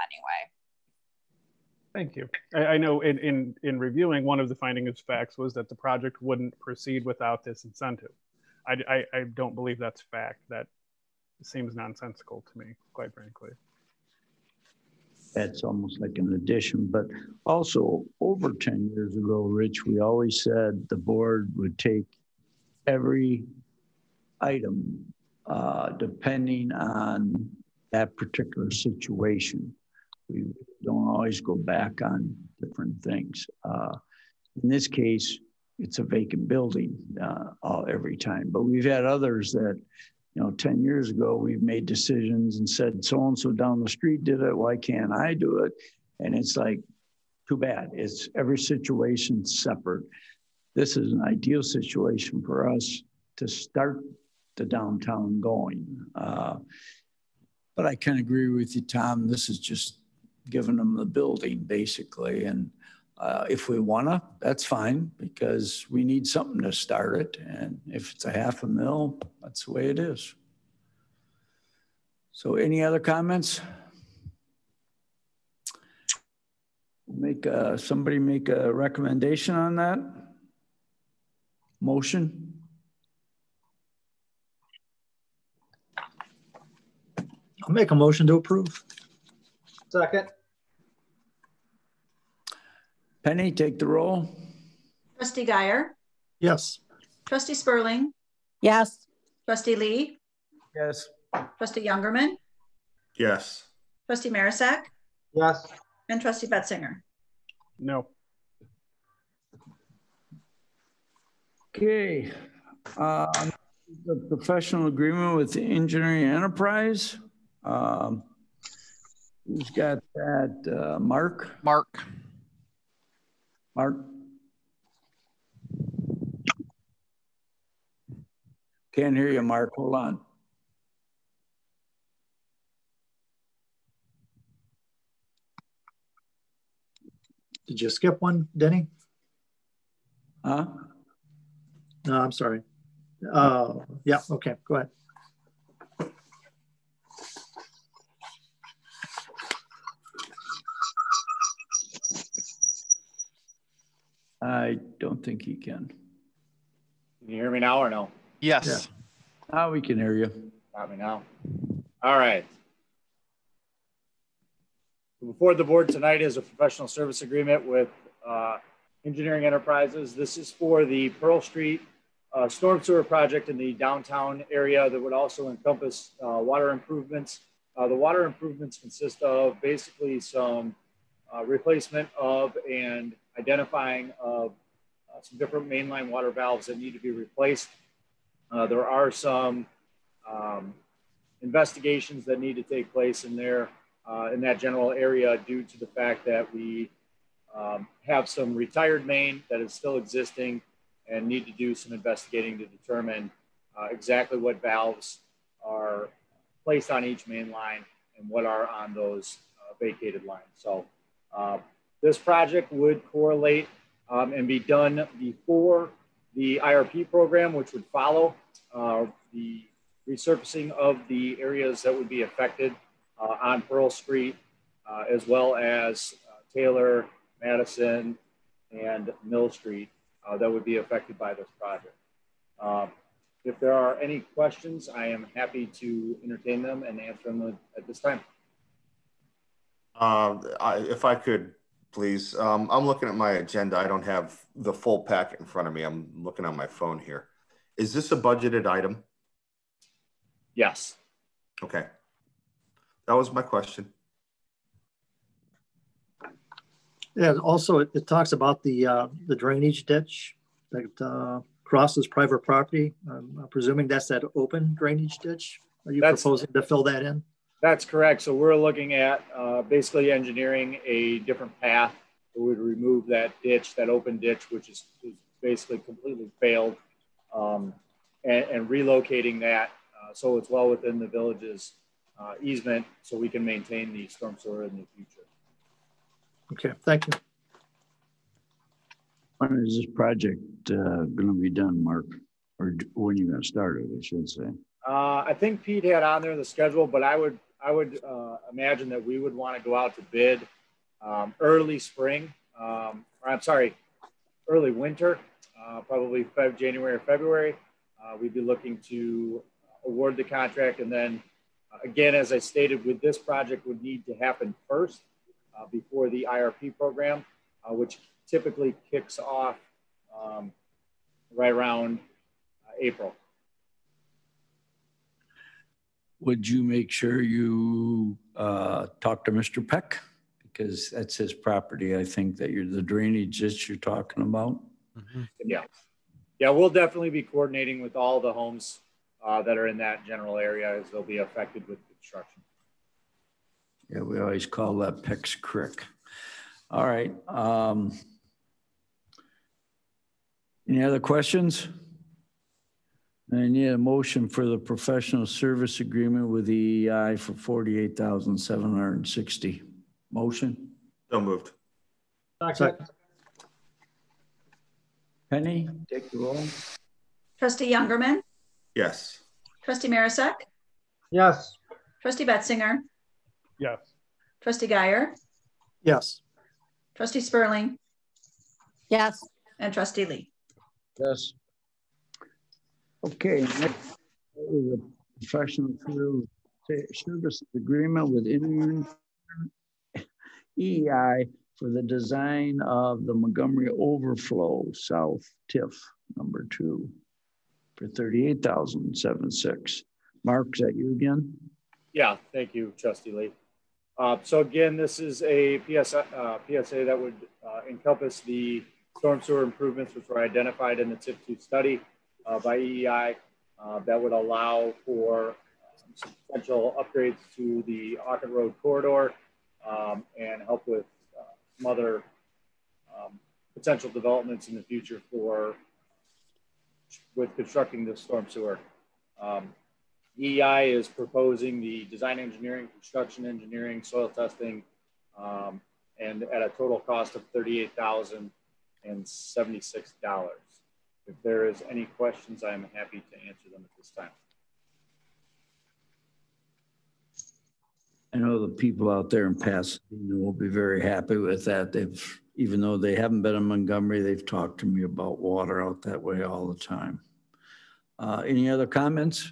Thank you. I know in reviewing, one of the findings of facts was that the project wouldn't proceed without this incentive. I don't believe that's fact. That seems nonsensical to me, quite frankly. That's almost like an addition, but also over 10 years ago, Rich, we always said the board would take every item depending on that particular situation. We don't always go back on different things. In this case, it's a vacant building every time, but we've had others that, 10 years ago, we've made decisions and said, so-and-so down the street did it, why can't I do it? And it's like, too bad. It's every situation separate. This is an ideal situation for us to start the downtown going. But I kind of agree with you, Tom. This is just giving them the building, basically. And if we wanna, that's fine, because we need something to start it. And if it's a $500,000, that's the way it is. So any other comments? Somebody make a recommendation on that? Motion? I'll make a motion to approve. Second. Penny, take the roll. Trustee Guyer, Yes. trustee Spurling, Yes. trustee Lee, Yes. trustee Youngerman, Yes. trustee Marisak, Yes. and trustee Betzinger. No. Okay. The professional agreement with the engineering enterprise. Who's got that? Mark? Mark. Mark? Can't hear you, Mark. Hold on. Did you skip one, Denny? Huh? No, I'm sorry. Yeah, okay, go ahead. I don't think he can. Can you hear me now or no? Yes. Yeah. Now we can hear you. Got me now. All right. Before the board tonight is a professional service agreement with Engineering Enterprises. This is for the Pearl Street storm sewer project in the downtown area that would also encompass water improvements. The water improvements consist of basically some replacement of and identifying of some different mainline water valves that need to be replaced. There are some investigations that need to take place in there in that general area due to the fact that we have some retired main that is still existing and need to do some investigating to determine exactly what valves are placed on each main line and what are on those vacated lines. So this project would correlate and be done before the IRP program, which would follow the resurfacing of the areas that would be affected on Pearl Street, as well as Taylor, Madison, and Mill Street that would be affected by this project. If there are any questions, I am happy to entertain them and answer them at this time. If I could, please. I'm looking at my agenda. I don't have the full packet in front of me. I'm looking on my phone here. Is this a budgeted item? Yes. Okay. That was my question. Yeah, also it talks about the drainage ditch that crosses private property. I'm presuming that's that open drainage ditch. Are you proposing to fill that in? That's correct. So we're looking at basically engineering a different path that would remove that ditch, that open ditch, which is basically completely failed, and relocating that so it's well within the village's easement so we can maintain the storm sewer in the future. Okay, thank you. When is this project going to be done, Mark? Or when are you going to start it, I should say? I think Pete had on there the schedule, but I would imagine that we would want to go out to bid early spring, early winter, probably January or February. We'd be looking to award the contract, and then again, as I stated, with this project would need to happen first before the IRP program, which typically kicks off right around April. Would you make sure you talk to Mr. Peck? Because that's his property. I think that the drainage that you're talking about. Mm-hmm. Yeah, we'll definitely be coordinating with all the homes that are in that general area as they'll be affected with construction. Yeah, we always call that Peck's Creek. All right. Any other questions? I need a motion for the professional service agreement with the EEI for $48,760. Motion? So moved. Second. Penny, take the roll. Trustee Youngerman. Yes. Trustee Marisak. Yes. Trustee Betzinger. Yes. Trustee Guyer. Yes. Trustee Spurling. Yes. And Trustee Lee. Yes. Okay, next is a professional service agreement with EEI for the design of the Montgomery Overflow South TIF number 2 for $38,706. Mark, is that you again? Yeah, thank you, Trustee Lee. So again, this is a PSA that would encompass the storm sewer improvements which were identified in the TIF2 study by EEI that would allow for some potential upgrades to the Auckland Road corridor and help with some other potential developments in the future with constructing the storm sewer. EEI is proposing the design engineering, construction engineering, soil testing, and at a total cost of $38,076. If there is any questions, I am happy to answer them at this time. I know the people out there in Pasadena will be very happy with that. Even though they haven't been in Montgomery, they've talked to me about water out that way all the time. Any other comments?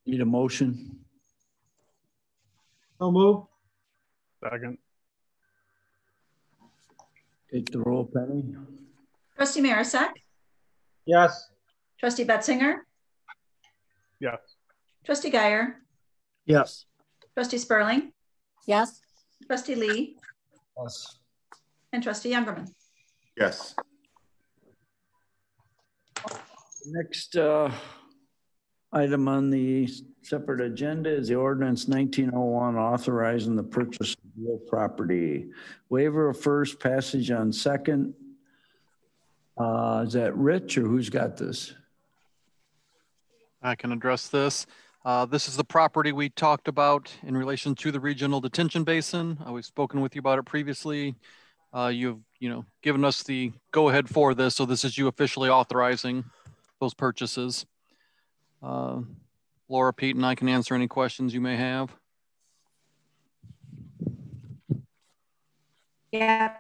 Need a motion? So move. Second. Take the roll, Penny. Trustee Marisak. Yes. Trustee Betzinger. Yes. Trustee Guyer. Yes. Trustee Spurling. Yes. Trustee Lee. Yes. And Trustee Youngerman. Yes. Next item on the separate agenda is the ordinance 1901 authorizing the purchase of real property. Waiver of first, passage on second. Is that Rich or who's got this? I can address this. This is the property we talked about in relation to the regional detention basin. We've spoken with you about it previously. You've given us the go ahead for this, so this is you officially authorizing those purchases. Laura, Pete, and I can answer any questions you may have. Yeah,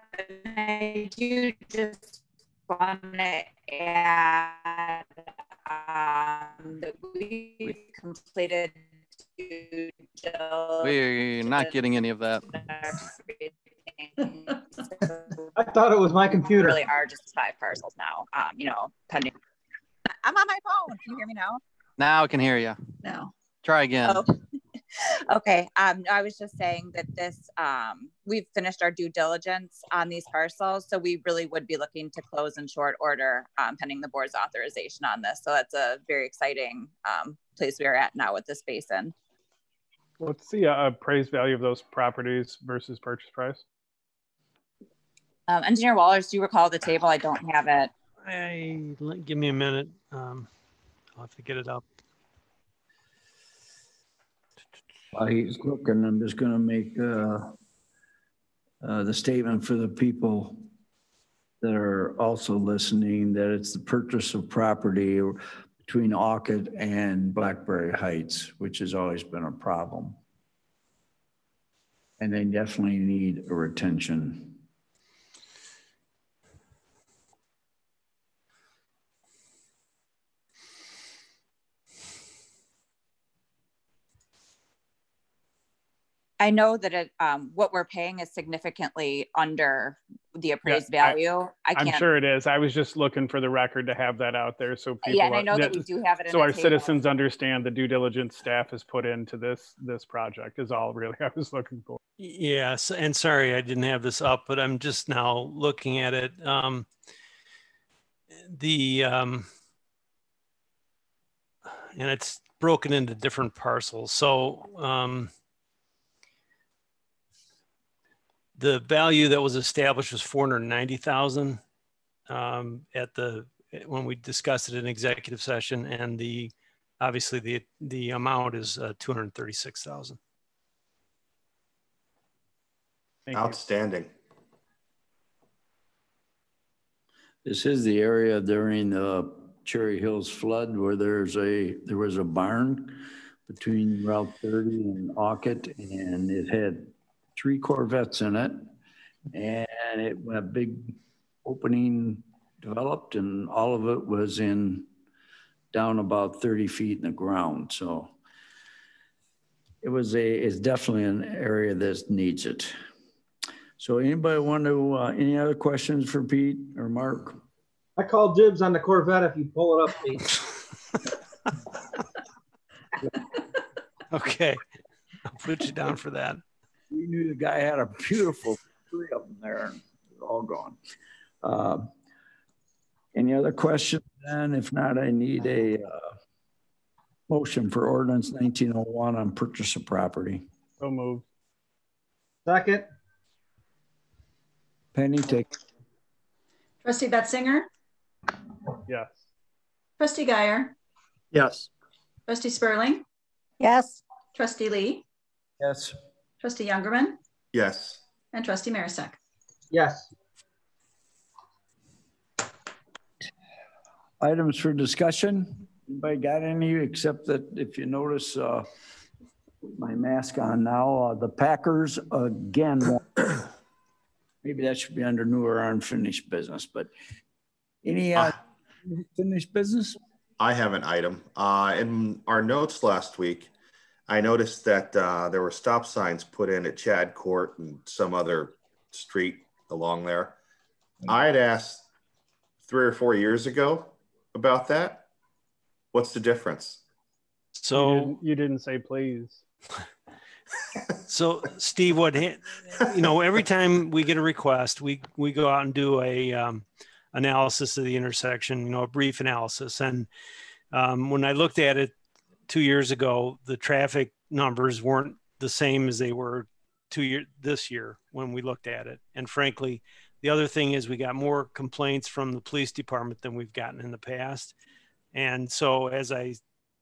I do just want to add that we've completed due diligence. We're not getting any of that. I thought it was my computer. Really are just 5 parcels now, pending. I'm on my phone. Can you hear me now? Now I can hear you. No. Try again. Oh. Okay. I was just saying that this, we've finished our due diligence on these parcels. So we really would be looking to close in short order, pending the board's authorization on this. So that's a very exciting place we are at now with this basin. What's the appraised value of those properties versus purchase price? Engineer Wallers, do you recall the table? I don't have it. Give me a minute. I'll have to get it up. While he's looking, I'm just going to make the statement for the people that are also listening that it's the purchase of property between Orchid and Blackberry Heights, which has always been a problem. And they definitely need a retention. I know that what we're paying is significantly under the appraised value. I'm sure it is. I was just looking for the record to have that out there so people. Yeah, and I know that we do have it in so a our table. Citizens understand the due diligence staff has put into this project is all really I was looking for. Yes, and sorry I didn't have this up, but I'm just now looking at it. And it's broken into different parcels. So the value that was established was 490,000 when we discussed it in executive session, and obviously the amount is 236,000. Outstanding. This is the area during the Cherry Hills flood where there was a barn between Route 30 and Orchid, and it had 3 Corvettes in it, and a big opening developed, and all of it was down about 30 feet in the ground. So it's definitely an area that needs it. So anybody want to, any other questions for Pete or Mark? I call dibs on the Corvette if you pull it up, Pete. Okay, I'll put you down for that. We knew the guy had a beautiful 3 of them there, and they're all gone. Any other questions then? If not, I need a motion for ordinance 1901 on purchase of property. So moved. Second. Penny, take. Trustee Betzinger? Yes. Trustee Guyer? Yes. Trustee Spurling? Yes. Trustee Lee? Yes. Trustee Youngerman? Yes. And Trustee Marisak? Yes. Items for discussion. Anybody got any, except that if you notice my mask on now, the Packers again. Maybe that should be under new or unfinished business, but any finished business? I have an item. In our notes last week, I noticed that there were stop signs put in at Chad Court and some other street along there. I had asked 3 or 4 years ago about that. What's the difference? So you didn't say please. So Steve, every time we get a request, we go out and do a analysis of the intersection, a brief analysis. And when I looked at it 2 years ago, the traffic numbers weren't the same as they were this year when we looked at it. And frankly, the other thing is we got more complaints from the police department than we've gotten in the past. And so as I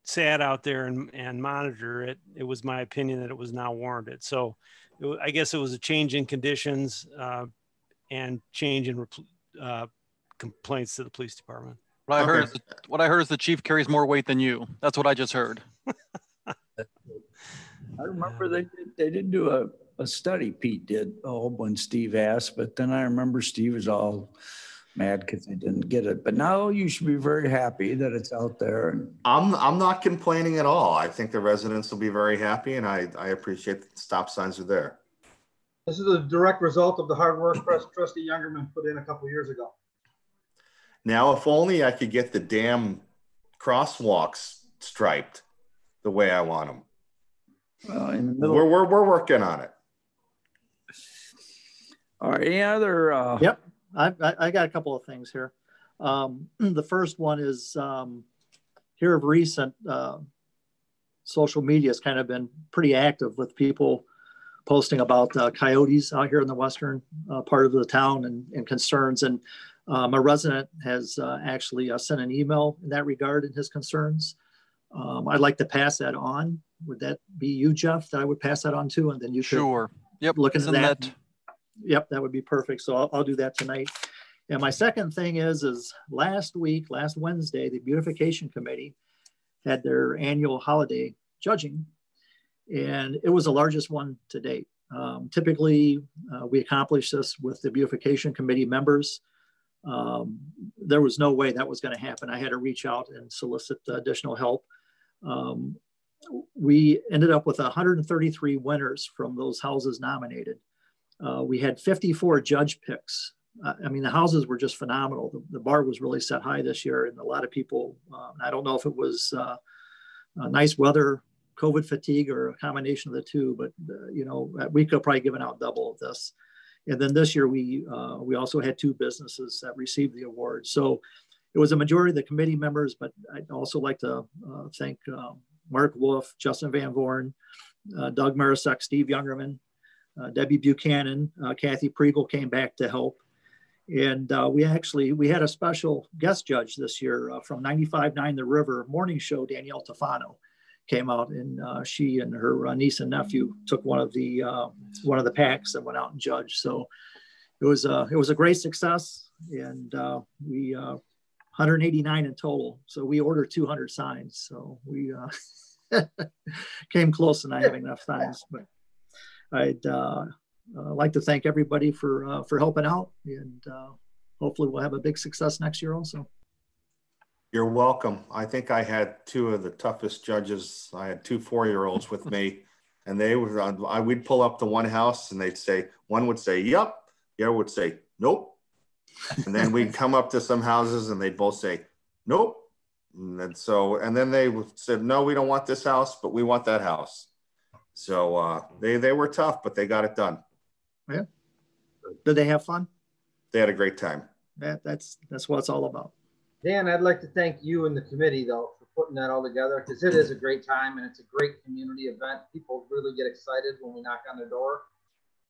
sat out there and monitor it, it was my opinion that it was now warranted. So I guess it was a change in conditions and change in complaints to the police department. What I heard is the chief carries more weight than you. That's what I just heard. I remember they did do a study, Pete did, when Steve asked, but then I remember Steve was all mad because they didn't get it. But now you should be very happy that it's out there. And I'm not complaining at all. I think the residents will be very happy, and I appreciate that the stop signs are there. This is a direct result of the hard work Trustee Youngerman put in a couple years ago. Now, if only I could get the damn crosswalks striped the way I want them. Well, in the middle, we're working on it. All right. Any other? Yep. I got a couple of things here. The first one is here of recent, social media has kind of been pretty active with people posting about coyotes out here in the western part of the town and concerns. And my resident has actually sent an email in that regard in his concerns. I'd like to pass that on. Would that be you, Jeff, that I would pass that on to? And then you could look into that. Yep, that would be perfect. So I'll do that tonight. And my second thing is last Wednesday, the beautification committee had their annual holiday judging, and it was the largest one to date. Typically, we accomplish this with the beautification committee members. There was no way that was going to happen. I had to reach out and solicit additional help. We ended up with 133 winners from those houses nominated. We had 54 judge picks. I mean, the houses were just phenomenal. The bar was really set high this year, and a lot of people, I don't know if it was nice weather, COVID fatigue, or a combination of the two, but you know, we could have probably given out double of this. And then this year, we also had 2 businesses that received the award. So it was a majority of the committee members, but I'd also like to thank Mark Wolf, Justin Van Vorn, Doug Marisek, Steve Youngerman, Debbie Buchanan, Kathy Priegel came back to help. And we had a special guest judge this year from 95.9 The River morning show, Danielle Tofano came out, and she and her niece and nephew took one of the packs and went out and judged. So it was a great success, and we 189 in total. So we ordered 200 signs. So we came close to not having enough signs. But I'd like to thank everybody for helping out, and hopefully we'll have a big success next year also. You're welcome. I think I had 2 of the toughest judges. I had 2 4-year-olds with me, and they were, we'd pull up to one house and they'd say, one would say, yep. The other would say, nope. And then we'd come up to some houses and they'd both say, nope. And then they said, no, we don't want this house, but we want that house. So they were tough, but they got it done. Yeah. Did they have fun? They had a great time. That's what it's all about. Dan, I'd like to thank you and the committee, though, for putting that all together, because it is a great time and it's a great community event. People really get excited when we knock on the door.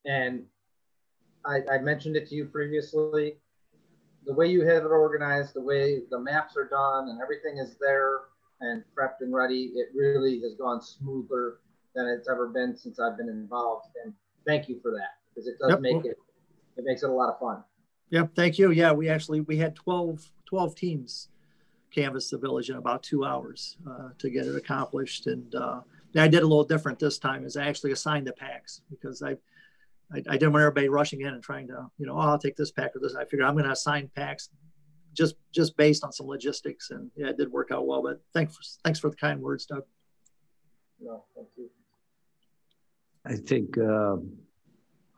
And I mentioned it to you previously. The way you have it organized, the way the maps are done and everything is there and prepped and ready, it really has gone smoother than it's ever been since I've been involved. And thank you for that, because it does make it makes it a lot of fun. Yep, thank you. Yeah, we had 12 teams canvass the village in about 2 hours to get it accomplished. And I did a little different this time, is I actually assigned the packs, because I didn't want everybody rushing in and trying to, oh, I'll take this pack or this. I figured I'm going to assign packs just based on some logistics, and yeah, it did work out well. But thanks for the kind words, Doug. No, thank you. I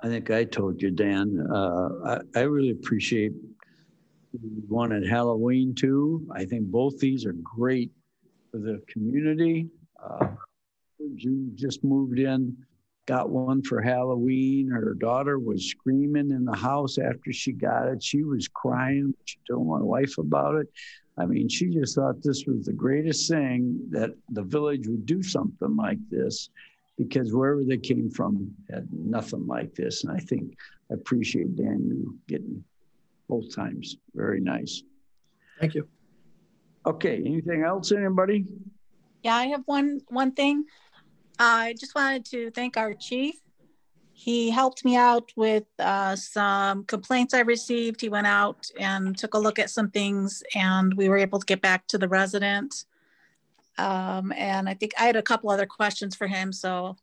think I told you, Dan, I really appreciate one at Halloween too. I think both these are great for the community. You just moved in, got one for Halloween. Her daughter was screaming in the house after she got it. She was crying. She told my wife about it. I mean, she just thought this was the greatest thing, that the village would do something like this, because wherever they came from had nothing like this. And I appreciate, Dan, you getting both times. Very nice. Thank you. Okay, anything else, anybody? Yeah, I have one thing. I just wanted to thank our chief. He helped me out with some complaints I received. He went out and took a look at some things, and we were able to get back to the resident. And I think I had a couple other questions for him. So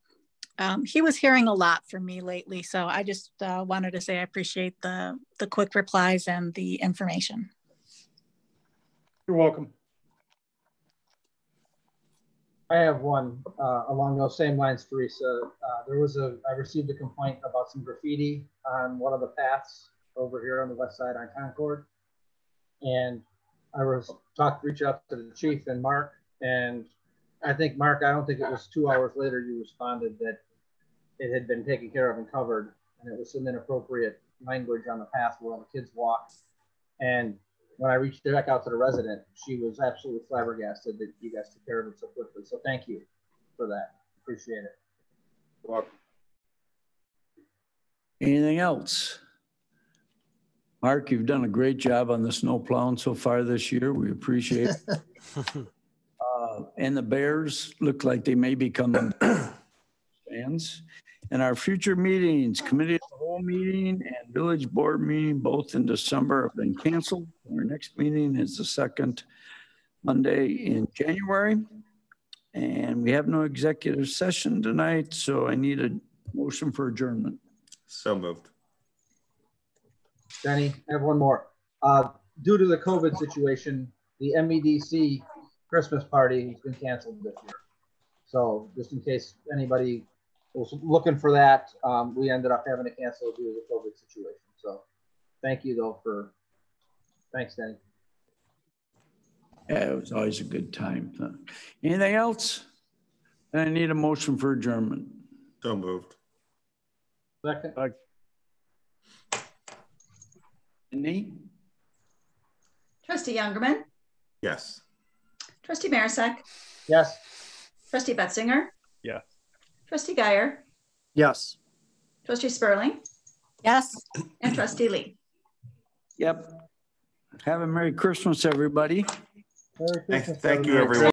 he was hearing a lot from me lately. So I just wanted to say I appreciate the quick replies and the information. You're welcome. I have one along those same lines, Teresa. I received a complaint about some graffiti on one of the paths over here on the west side on Concord. And I reached out to the chief and Mark. And I think, Mark, I don't think it was 2 hours later you responded that it had been taken care of and covered, and it was some inappropriate language on the path where all the kids walk. And when I reached back out to the resident, she was absolutely flabbergasted that you guys took care of it so quickly. So thank you for that. Appreciate it. You're welcome. Anything else? Mark, you've done a great job on the snow plowing so far this year. We appreciate it. And the Bears look like they may be coming fans. And our future meetings, committee of the whole meeting and village board meeting, both in December, have been canceled. Our next meeting is the second Monday in January. And we have no executive session tonight, so I need a Motion for adjournment. So moved. Denny, I have one more. Due to the COVID situation, the MEDC Christmas party has been canceled this year. So just in case anybody was looking for that, we ended up having to cancel due to the COVID situation. So thank you though thanks, Denny. Yeah, it was always a good time. Anything else? I need a motion for adjournment. So moved. Second. Nate? Trustee Youngerman, Yes. trustee Marisak, Yes. trustee Betzinger, Yes. trustee Guyer, Yes. trustee Spurling, Yes. and trustee Lee. Yep. Have a Merry Christmas, everybody. Merry Christmas, Thank you, everybody. everyone.